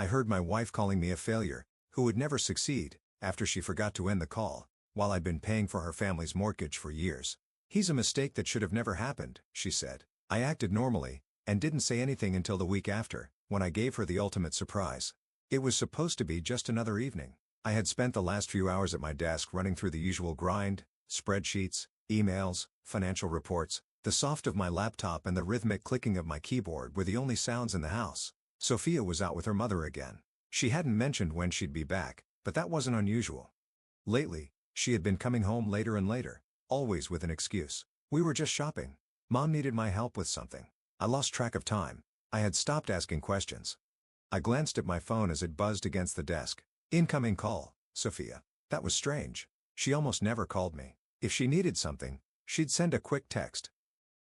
I heard my wife calling me a failure, who would never succeed, after she forgot to end the call, while I'd been paying for her family's mortgage for years. He's a mistake that should have never happened, she said. I acted normally, and didn't say anything until the week after, when I gave her the ultimate surprise. It was supposed to be just another evening. I had spent the last few hours at my desk running through the usual grind: spreadsheets, emails, financial reports. The sound of my laptop and the rhythmic clicking of my keyboard were the only sounds in the house. Sophia was out with her mother again. She hadn't mentioned when she'd be back, but that wasn't unusual. Lately, she had been coming home later and later, always with an excuse. We were just shopping. Mom needed my help with something. I lost track of time. I had stopped asking questions. I glanced at my phone as it buzzed against the desk. Incoming call, Sophia. That was strange. She almost never called me. If she needed something, she'd send a quick text.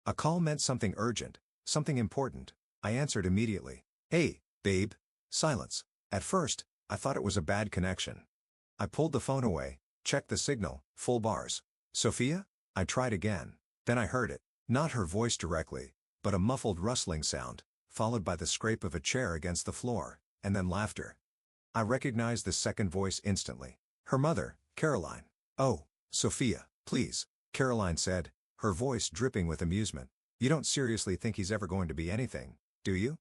A call meant something urgent, something important. I answered immediately. Hey, babe. Silence. At first, I thought it was a bad connection. I pulled the phone away, checked the signal, full bars. Sophia? I tried again. Then I heard it. Not her voice directly, but a muffled rustling sound, followed by the scrape of a chair against the floor, and then laughter. I recognized the second voice instantly. Her mother, Caroline. Oh, Sophia, please, Caroline said, her voice dripping with amusement. You don't seriously think he's ever going to be anything, do you?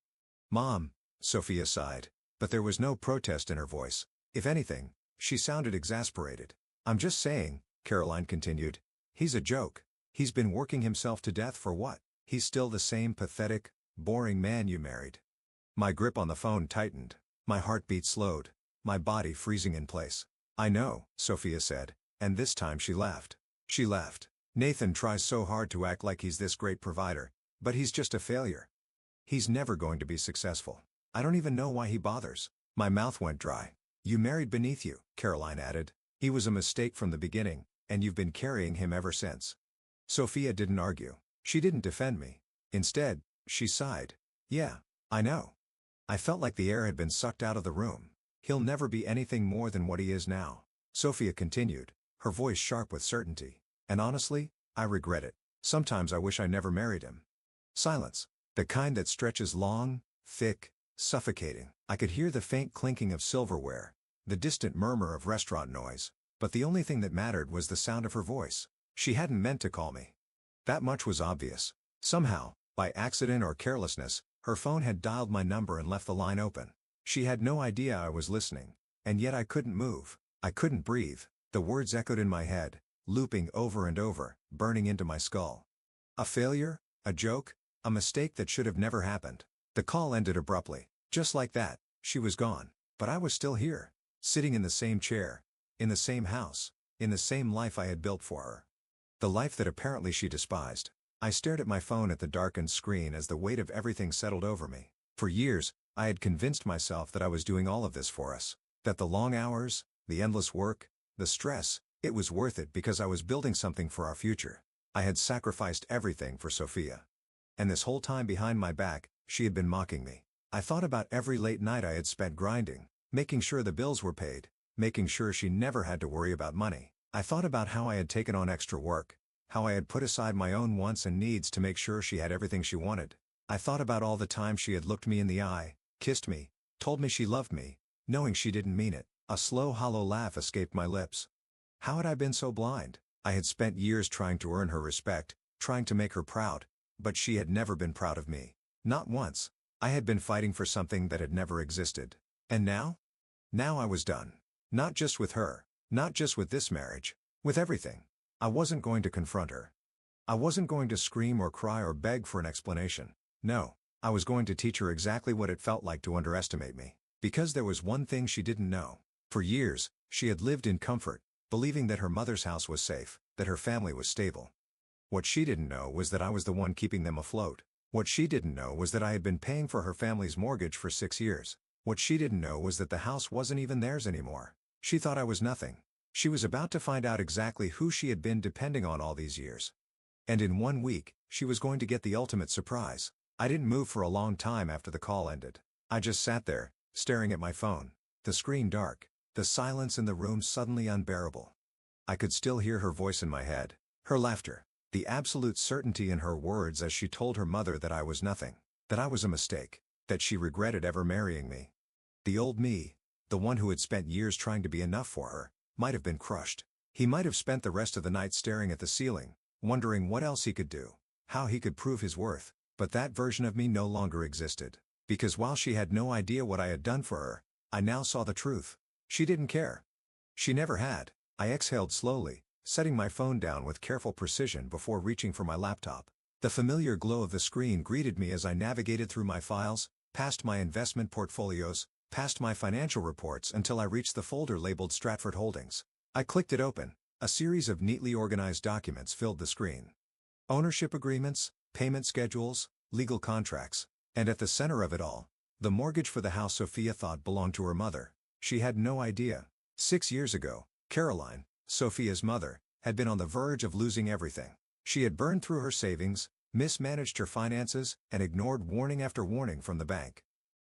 Mom, Sophia sighed, but there was no protest in her voice. If anything, she sounded exasperated. I'm just saying, Caroline continued. He's a joke. He's been working himself to death for what? He's still the same pathetic, boring man you married. My grip on the phone tightened. My heartbeat slowed. My body freezing in place. I know, Sophia said, and this time she laughed. She laughed. Nathan tries so hard to act like he's this great provider, but he's just a failure. He's never going to be successful. I don't even know why he bothers. My mouth went dry. You married beneath you, Caroline added. He was a mistake from the beginning, and you've been carrying him ever since. Sophia didn't argue. She didn't defend me. Instead, she sighed. Yeah, I know. I felt like the air had been sucked out of the room. He'll never be anything more than what he is now. Sophia continued, her voice sharp with certainty. And honestly, I regret it. Sometimes I wish I never married him. Silence. The kind that stretches long, thick, suffocating. I could hear the faint clinking of silverware, the distant murmur of restaurant noise, but the only thing that mattered was the sound of her voice. She hadn't meant to call me. That much was obvious. Somehow, by accident or carelessness, her phone had dialed my number and left the line open. She had no idea I was listening, and yet I couldn't move. I couldn't breathe. The words echoed in my head, looping over and over, burning into my skull. A failure? A joke? A mistake that should have never happened. The call ended abruptly. Just like that, she was gone. But I was still here, sitting in the same chair, in the same house, in the same life I had built for her. The life that apparently she despised. I stared at my phone at the darkened screen as the weight of everything settled over me. For years, I had convinced myself that I was doing all of this for us. That the long hours, the endless work, the stress, it was worth it because I was building something for our future. I had sacrificed everything for Sophia. And this whole time behind my back, she had been mocking me. I thought about every late night I had spent grinding, making sure the bills were paid, making sure she never had to worry about money. I thought about how I had taken on extra work, how I had put aside my own wants and needs to make sure she had everything she wanted. I thought about all the times she had looked me in the eye, kissed me, told me she loved me, knowing she didn't mean it. A slow hollow laugh escaped my lips. How had I been so blind? I had spent years trying to earn her respect, trying to make her proud, but she had never been proud of me. Not once. I had been fighting for something that had never existed. And now? Now I was done. Not just with her, not just with this marriage, with everything. I wasn't going to confront her. I wasn't going to scream or cry or beg for an explanation. No, I was going to teach her exactly what it felt like to underestimate me. Because there was one thing she didn't know. For years, she had lived in comfort, believing that her mother's house was safe, that her family was stable. What she didn't know was that I was the one keeping them afloat. What she didn't know was that I had been paying for her family's mortgage for 6 years. What she didn't know was that the house wasn't even theirs anymore. She thought I was nothing. She was about to find out exactly who she had been depending on all these years. And in 1 week, she was going to get the ultimate surprise. I didn't move for a long time after the call ended. I just sat there, staring at my phone, the screen dark, the silence in the room suddenly unbearable. I could still hear her voice in my head, her laughter, the absolute certainty in her words as she told her mother that I was nothing, that I was a mistake, that she regretted ever marrying me. The old me, the one who had spent years trying to be enough for her, might have been crushed. He might have spent the rest of the night staring at the ceiling, wondering what else he could do, how he could prove his worth, but that version of me no longer existed. Because while she had no idea what I had done for her, I now saw the truth. She didn't care. She never had. I exhaled slowly, setting my phone down with careful precision before reaching for my laptop. The familiar glow of the screen greeted me as I navigated through my files, past my investment portfolios, past my financial reports until I reached the folder labeled Stratford Holdings. I clicked it open. A series of neatly organized documents filled the screen. Ownership agreements, payment schedules, legal contracts, and at the center of it all, the mortgage for the house Sophia thought belonged to her mother. She had no idea. 6 years ago, Caroline, Sophia's mother, had been on the verge of losing everything. She had burned through her savings, mismanaged her finances, and ignored warning after warning from the bank.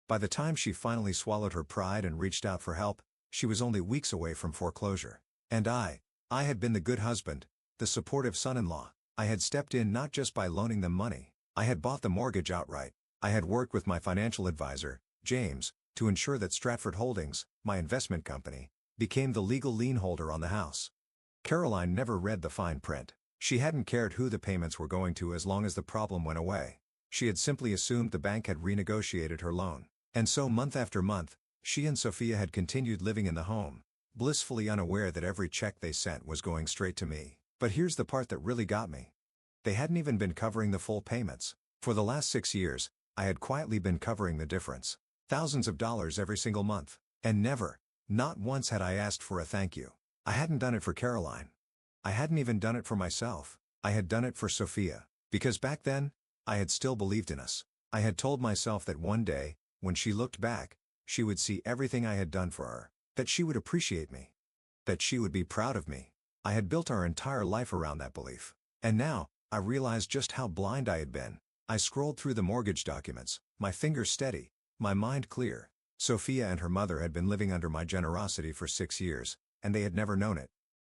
By the time she finally swallowed her pride and reached out for help, she was only weeks away from foreclosure. And I had been the good husband, the supportive son-in-law. I had stepped in not just by loaning them money. I had bought the mortgage outright. I had worked with my financial advisor, James, to ensure that Stratford Holdings, my investment company, became the legal lien holder on the house. Caroline never read the fine print. She hadn't cared who the payments were going to as long as the problem went away. She had simply assumed the bank had renegotiated her loan. And so month after month, she and Sophia had continued living in the home, blissfully unaware that every check they sent was going straight to me. But here's the part that really got me. They hadn't even been covering the full payments. For the last 6 years, I had quietly been covering the difference. Thousands of dollars every single month. And never, not once had I asked for a thank you. I hadn't done it for Caroline. I hadn't even done it for myself. I had done it for Sophia. Because back then, I had still believed in us. I had told myself that one day, when she looked back, she would see everything I had done for her. That she would appreciate me. That she would be proud of me. I had built our entire life around that belief. And now, I realized just how blind I had been. I scrolled through the mortgage documents, my fingers steady, my mind clear. Sophia and her mother had been living under my generosity for 6 years, and they had never known it.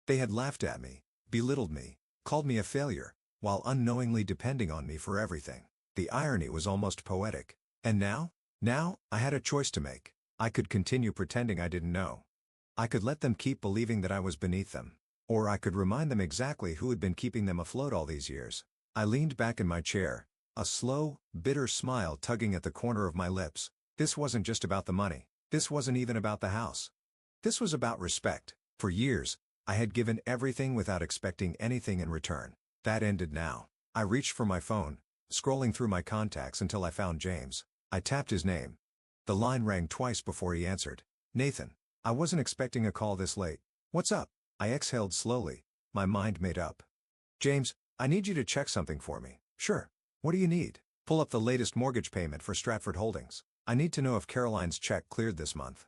They had laughed at me, belittled me, called me a failure, while unknowingly depending on me for everything. The irony was almost poetic. And now, I had a choice to make. I could continue pretending I didn't know. I could let them keep believing that I was beneath them. Or I could remind them exactly who had been keeping them afloat all these years. I leaned back in my chair, a slow, bitter smile tugging at the corner of my lips. This wasn't just about the money. This wasn't even about the house. This was about respect. For years, I had given everything without expecting anything in return. That ended now. I reached for my phone, scrolling through my contacts until I found James. I tapped his name. The line rang twice before he answered. Nathan. I wasn't expecting a call this late. What's up? I exhaled slowly, my mind made up. James, I need you to check something for me. Sure. What do you need? Pull up the latest mortgage payment for Stratford Holdings. I need to know if Caroline's check cleared this month.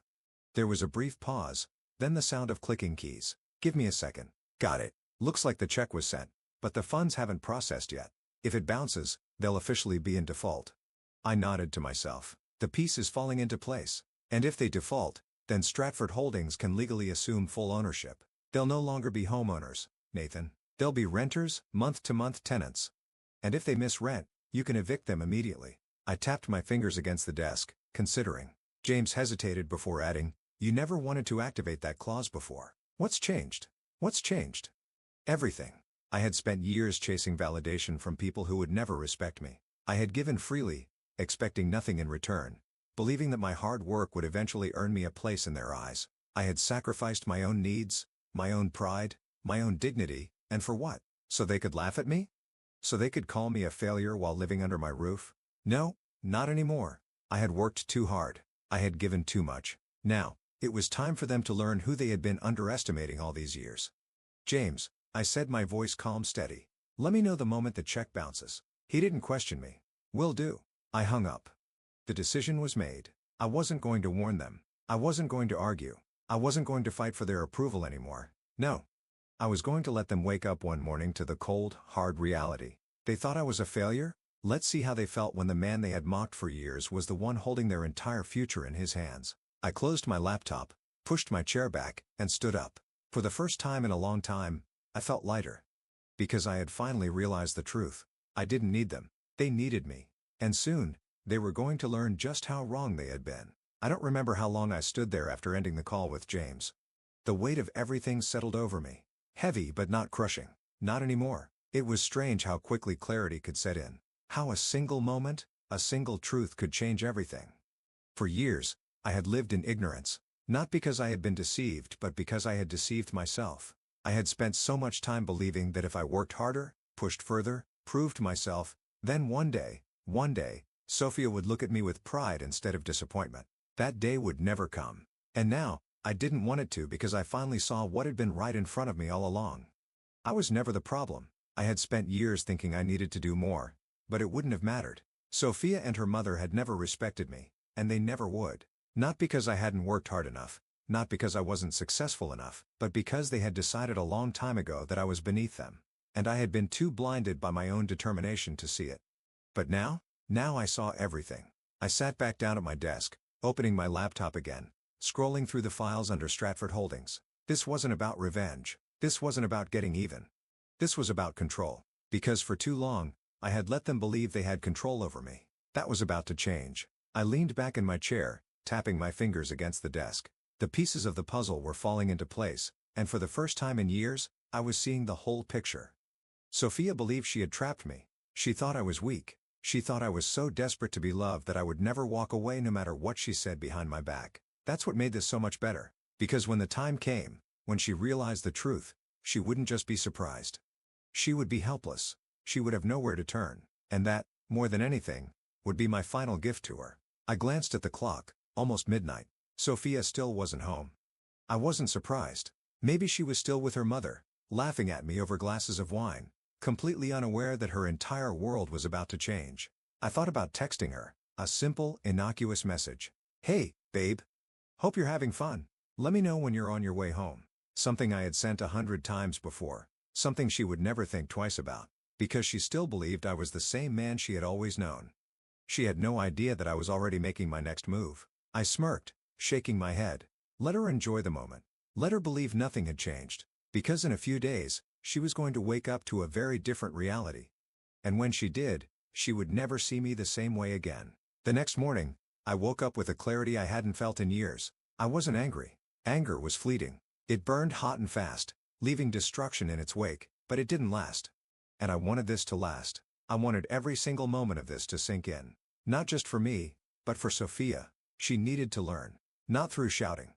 There was a brief pause, then the sound of clicking keys. Give me a second. Got it. Looks like the check was sent, but the funds haven't processed yet. If it bounces, they'll officially be in default. I nodded to myself. The piece is falling into place. And if they default, then Stratford Holdings can legally assume full ownership. They'll no longer be homeowners, Nathan. They'll be renters, month-to-month tenants. And if they miss rent, you can evict them immediately. I tapped my fingers against the desk, considering. James hesitated before adding, you never wanted to activate that clause before. What's changed? What's changed? Everything. I had spent years chasing validation from people who would never respect me. I had given freely, expecting nothing in return, believing that my hard work would eventually earn me a place in their eyes. I had sacrificed my own needs, my own pride, my own dignity, and for what? So they could laugh at me? So they could call me a failure while living under my roof? No, not anymore. I had worked too hard. I had given too much. Now, it was time for them to learn who they had been underestimating all these years. James, I said, my voice calm steady. Let me know the moment the check bounces. He didn't question me. Will do. I hung up. The decision was made. I wasn't going to warn them. I wasn't going to argue. I wasn't going to fight for their approval anymore. No. I was going to let them wake up one morning to the cold, hard reality. They thought I was a failure? Let's see how they felt when the man they had mocked for years was the one holding their entire future in his hands. I closed my laptop, pushed my chair back, and stood up. For the first time in a long time, I felt lighter. Because I had finally realized the truth. I didn't need them. They needed me. And soon, they were going to learn just how wrong they had been. I don't remember how long I stood there after ending the call with James. The weight of everything settled over me. Heavy but not crushing. Not anymore. It was strange how quickly clarity could set in. How a single moment, a single truth could change everything. For years, I had lived in ignorance. Not because I had been deceived but because I had deceived myself. I had spent so much time believing that if I worked harder, pushed further, proved myself, then one day, Sophia would look at me with pride instead of disappointment. That day would never come. And now, I didn't want it to because I finally saw what had been right in front of me all along. I was never the problem. I had spent years thinking I needed to do more, but it wouldn't have mattered. Sophia and her mother had never respected me, and they never would. Not because I hadn't worked hard enough, not because I wasn't successful enough, but because they had decided a long time ago that I was beneath them. And I had been too blinded by my own determination to see it. But now I saw everything. I sat back down at my desk, opening my laptop again, scrolling through the files under Stratford Holdings. This wasn't about revenge. This wasn't about getting even. This was about control. Because for too long, I had let them believe they had control over me. That was about to change. I leaned back in my chair, tapping my fingers against the desk. The pieces of the puzzle were falling into place, and for the first time in years, I was seeing the whole picture. Sophia believed she had trapped me. She thought I was weak. She thought I was so desperate to be loved that I would never walk away no matter what she said behind my back. That's what made this so much better. Because when the time came, when she realized the truth, she wouldn't just be surprised. She would be helpless. She would have nowhere to turn. And that, more than anything, would be my final gift to her. I glanced at the clock, almost midnight. Sophia still wasn't home. I wasn't surprised. Maybe she was still with her mother, laughing at me over glasses of wine, completely unaware that her entire world was about to change. I thought about texting her, a simple, innocuous message. "Hey, babe. Hope you're having fun. Let me know when you're on your way home." Something I had sent 100 times before. Something she would never think twice about. Because she still believed I was the same man she had always known. She had no idea that I was already making my next move. I smirked, shaking my head. Let her enjoy the moment. Let her believe nothing had changed. Because in a few days, she was going to wake up to a very different reality. And when she did, she would never see me the same way again. The next morning, I woke up with a clarity I hadn't felt in years. I wasn't angry. Anger was fleeting. It burned hot and fast, leaving destruction in its wake, but it didn't last. And I wanted this to last. I wanted every single moment of this to sink in. Not just for me, but for Sophia. She needed to learn. Not through shouting.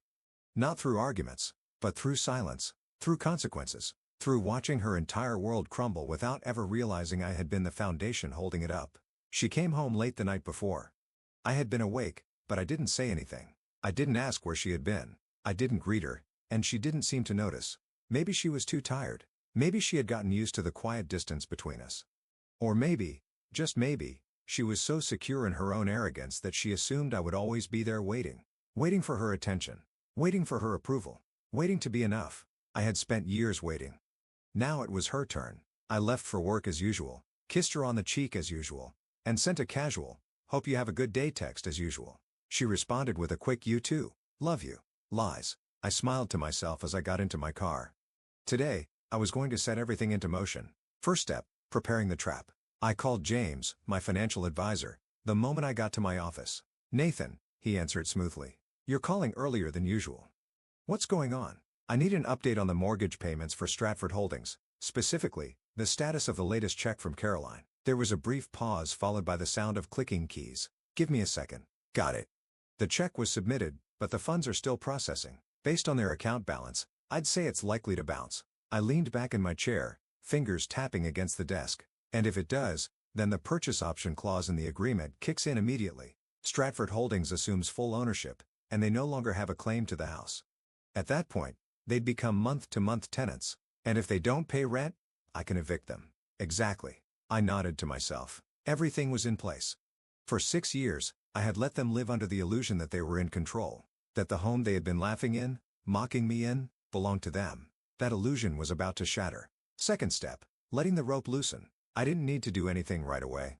Not through arguments, but through silence, through consequences, through watching her entire world crumble without ever realizing I had been the foundation holding it up. She came home late the night before. I had been awake, but I didn't say anything. I didn't ask where she had been. I didn't greet her, and she didn't seem to notice. Maybe she was too tired. Maybe she had gotten used to the quiet distance between us. Or maybe, just maybe, she was so secure in her own arrogance that she assumed I would always be there waiting. Waiting for her attention. Waiting for her approval. Waiting to be enough. I had spent years waiting. Now it was her turn. I left for work as usual, kissed her on the cheek as usual, and sent a casual, "Hope you have a good day" text as usual. She responded with a quick "You too, love you." Lies. I smiled to myself as I got into my car. Today, I was going to set everything into motion. First step, preparing the trap. I called James, my financial advisor, the moment I got to my office. "Nathan," he answered smoothly. "You're calling earlier than usual. What's going on?" "I need an update on the mortgage payments for Stratford Holdings, specifically, the status of the latest check from Caroline." There was a brief pause followed by the sound of clicking keys. "Give me a second." "Got it." The check was submitted, but the funds are still processing. Based on their account balance, I'd say it's likely to bounce. I leaned back in my chair, fingers tapping against the desk. And if it does, then the purchase option clause in the agreement kicks in immediately. Stratford Holdings assumes full ownership, and they no longer have a claim to the house. At that point, they'd become month-to-month tenants. And if they don't pay rent, I can evict them. Exactly. I nodded to myself. Everything was in place. For 6 years, I had let them live under the illusion that they were in control. That the home they had been laughing in, mocking me in, belonged to them. That illusion was about to shatter. Second step, letting the rope loosen. I didn't need to do anything right away.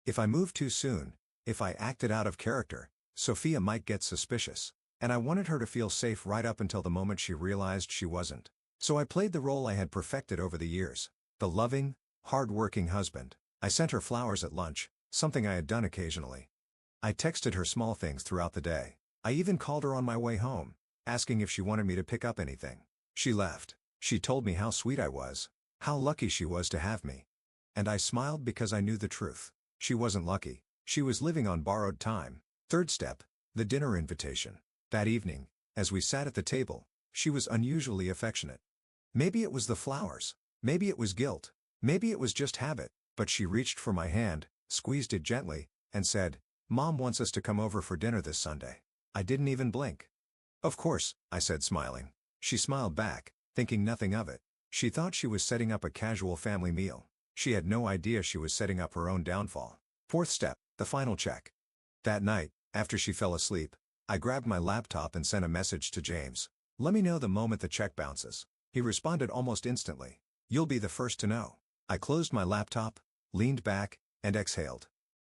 If I moved too soon, if I acted out of character, Sophia might get suspicious. And I wanted her to feel safe right up until the moment she realized she wasn't. So I played the role I had perfected over the years. The loving, hard-working husband. I sent her flowers at lunch, something I had done occasionally. I texted her small things throughout the day. I even called her on my way home, asking if she wanted me to pick up anything. She left. She told me how sweet I was, how lucky she was to have me. And I smiled because I knew the truth. She wasn't lucky. She was living on borrowed time. Third step, the dinner invitation. That evening, as we sat at the table, she was unusually affectionate. Maybe it was the flowers. Maybe it was guilt. Maybe it was just habit, but she reached for my hand, squeezed it gently, and said, "Mom wants us to come over for dinner this Sunday." I didn't even blink. "Of course," I said, smiling. She smiled back, thinking nothing of it. She thought she was setting up a casual family meal. She had no idea she was setting up her own downfall. Fourth step, the final check. That night, after she fell asleep, I grabbed my laptop and sent a message to James. "Let me know the moment the check bounces." He responded almost instantly. "You'll be the first to know." I closed my laptop, leaned back, and exhaled.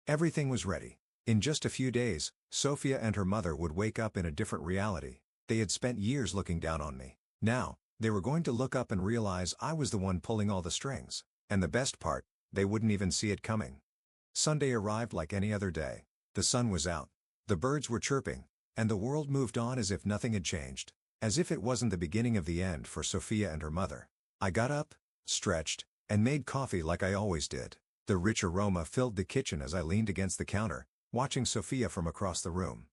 Everything was ready. In just a few days, Sophia and her mother would wake up in a different reality. They had spent years looking down on me. Now, they were going to look up and realize I was the one pulling all the strings. And the best part, they wouldn't even see it coming. Sunday arrived like any other day. The sun was out. The birds were chirping. And the world moved on as if nothing had changed. As if it wasn't the beginning of the end for Sophia and her mother. I got up, stretched, and made coffee like I always did. The rich aroma filled the kitchen as I leaned against the counter, watching Sophia from across the room.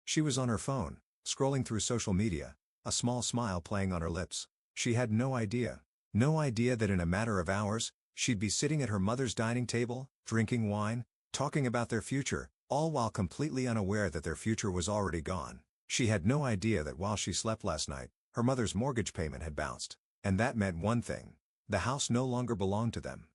She was on her phone, scrolling through social media, a small smile playing on her lips. She had no idea that in a matter of hours, she'd be sitting at her mother's dining table, drinking wine, talking about their future, all while completely unaware that their future was already gone. She had no idea that while she slept last night, her mother's mortgage payment had bounced. And that meant one thing. The house no longer belonged to them.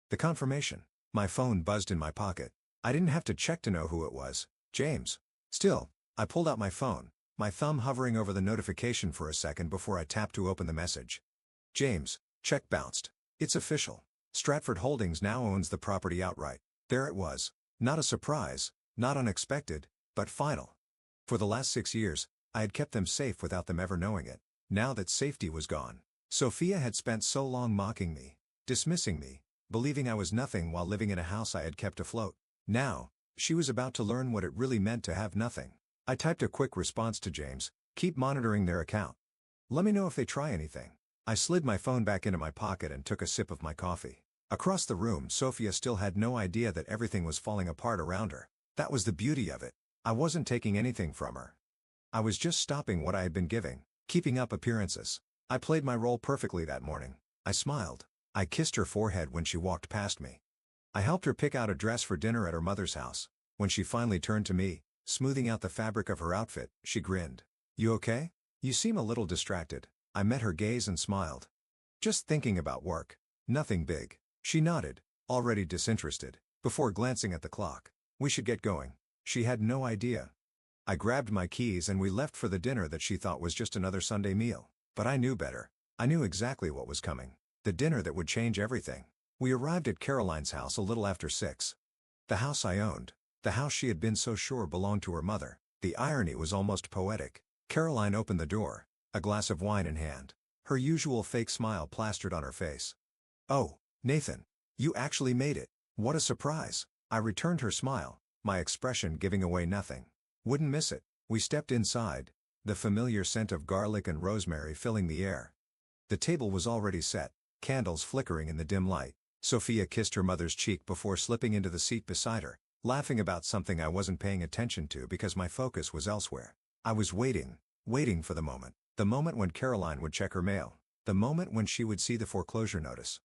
The confirmation. My phone buzzed in my pocket. I didn't have to check to know who it was. James. Still, I pulled out my phone, my thumb hovering over the notification for a second before I tapped to open the message. "James, check bounced. It's official. Stratford Holdings now owns the property outright." There it was. Not a surprise, not unexpected, but final. For the last 6 years, I had kept them safe without them ever knowing it. Now that safety was gone, Sophia had spent so long mocking me, dismissing me, believing I was nothing while living in a house I had kept afloat. Now, she was about to learn what it really meant to have nothing. I typed a quick response to James, "Keep monitoring their account. Let me know if they try anything." I slid my phone back into my pocket and took a sip of my coffee. Across the room, Sophia still had no idea that everything was falling apart around her. That was the beauty of it. I wasn't taking anything from her. I was just stopping what I had been giving, keeping up appearances. I played my role perfectly that morning. I smiled. I kissed her forehead when she walked past me. I helped her pick out a dress for dinner at her mother's house. When she finally turned to me, smoothing out the fabric of her outfit, she grinned. "You okay? You seem a little distracted." I met her gaze and smiled. "Just thinking about work. Nothing big." She nodded, already disinterested, before glancing at the clock. "We should get going." She had no idea. I grabbed my keys and we left for the dinner that she thought was just another Sunday meal. But I knew better. I knew exactly what was coming. The dinner that would change everything. We arrived at Caroline's house a little after 6. The house I owned. The house she had been so sure belonged to her mother. The irony was almost poetic. Caroline opened the door, a glass of wine in hand. Her usual fake smile plastered on her face. "Oh, Nathan. You actually made it. What a surprise." I returned her smile, my expression giving away nothing. "Wouldn't miss it." We stepped inside, the familiar scent of garlic and rosemary filling the air. The table was already set, candles flickering in the dim light. Sophia kissed her mother's cheek before slipping into the seat beside her, laughing about something I wasn't paying attention to because my focus was elsewhere. I was waiting for the moment when Caroline would check her mail, the moment when she would see the foreclosure notice.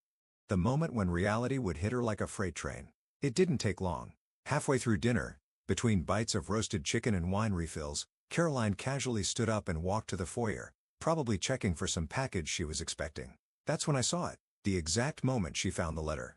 The moment when reality would hit her like a freight train. It didn't take long. Halfway through dinner, between bites of roasted chicken and wine refills, Caroline casually stood up and walked to the foyer, probably checking for some package she was expecting. That's when I saw it, the exact moment she found the letter.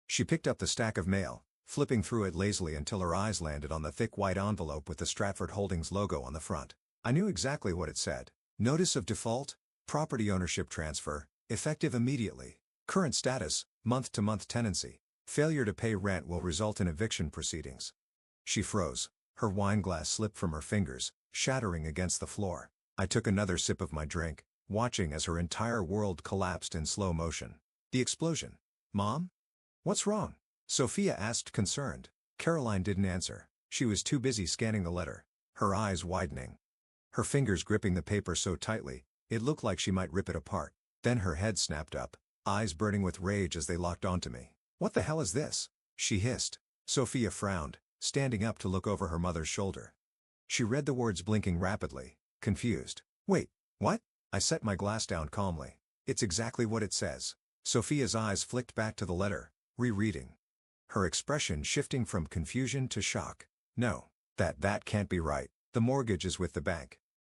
She picked up the stack of mail, flipping through it lazily until her eyes landed on the thick white envelope with the Stratford Holdings logo on the front. I knew exactly what it said. Notice of default, property ownership transfer, effective immediately. Current status, month-to-month tenancy. Failure to pay rent will result in eviction proceedings. She froze. Her wine glass slipped from her fingers, shattering against the floor. I took another sip of my drink, watching as her entire world collapsed in slow motion. The explosion. "Mom? What's wrong?" Sophia asked, concerned. Caroline didn't answer. She was too busy scanning the letter. her eyes widening. Her fingers gripping the paper so tightly, it looked like she might rip it apart. Then her head snapped up, eyes burning with rage as they locked onto me. "What the hell is this?" she hissed. Sophia frowned, standing up to look over her mother's shoulder. She read the words blinking rapidly, confused. "Wait, what?" I set my glass down calmly. "It's exactly what it says." Sophia's eyes flicked back to the letter, rereading. Her expression shifting from confusion to shock. "No, that can't be right. The mortgage is with the bank.